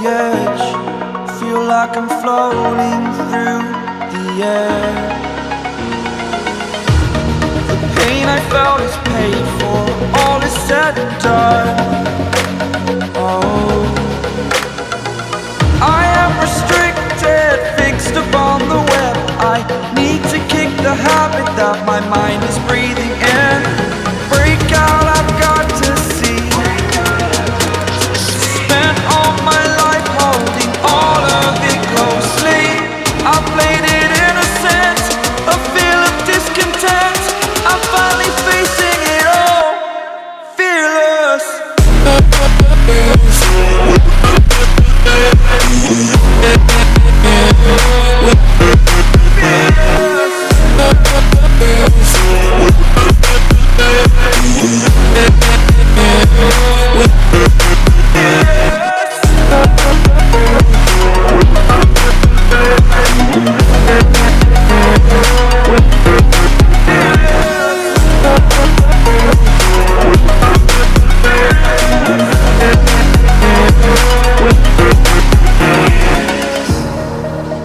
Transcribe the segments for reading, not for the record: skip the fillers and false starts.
edge, feel like I'm floating through the air. The pain I felt is paid for, all is said and done. Oh, I am restricted, fixed upon the web. I need to kick the habit that my mind is breathing in. Break out, I've got to see. Spent all my life holding all of it closely. I played it innocent, a feel of discontent. I'm finally facing it all, fearless.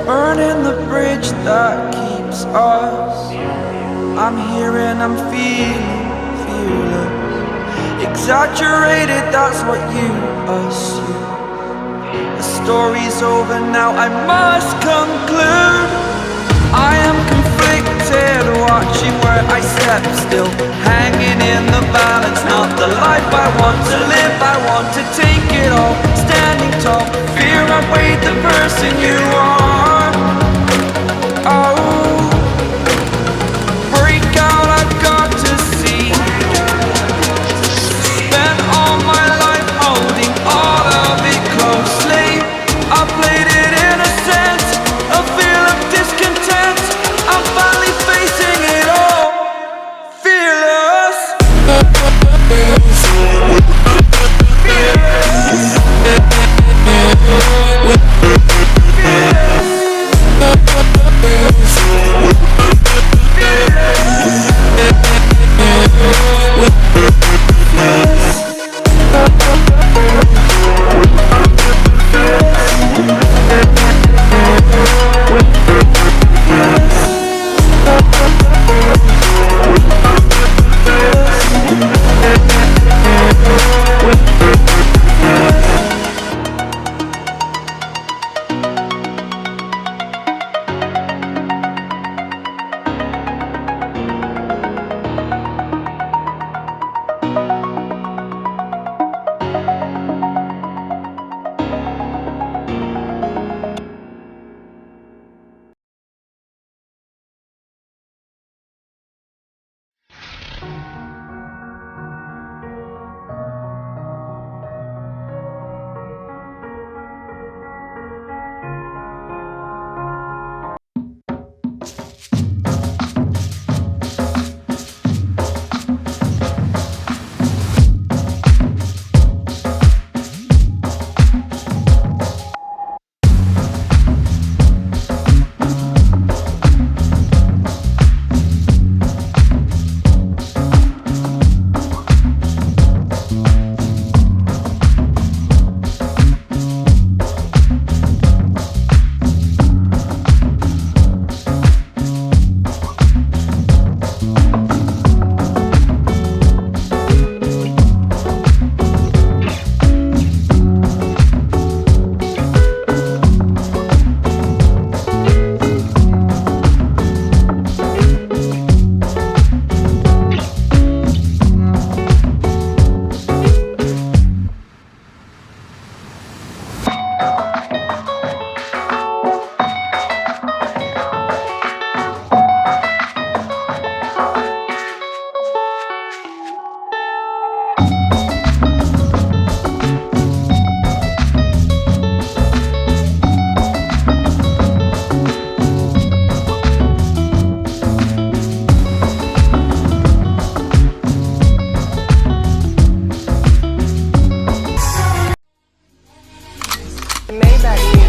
Burning the bridge that keeps us. I'm here and I'm feeling fearless. Exaggerated, that's what you assume. The story's over now, I must conclude. I am conflicted, watching where I step still, hanging in the balance. Not the life I want to live, I want to take it all. Standing tall, fear outweighed the person you are. Oh, break out, I've got to see. Spent all my life holding all of it closely. I played it innocent, a feel of discontent. I'm finally facing it all, fearless. Maybach.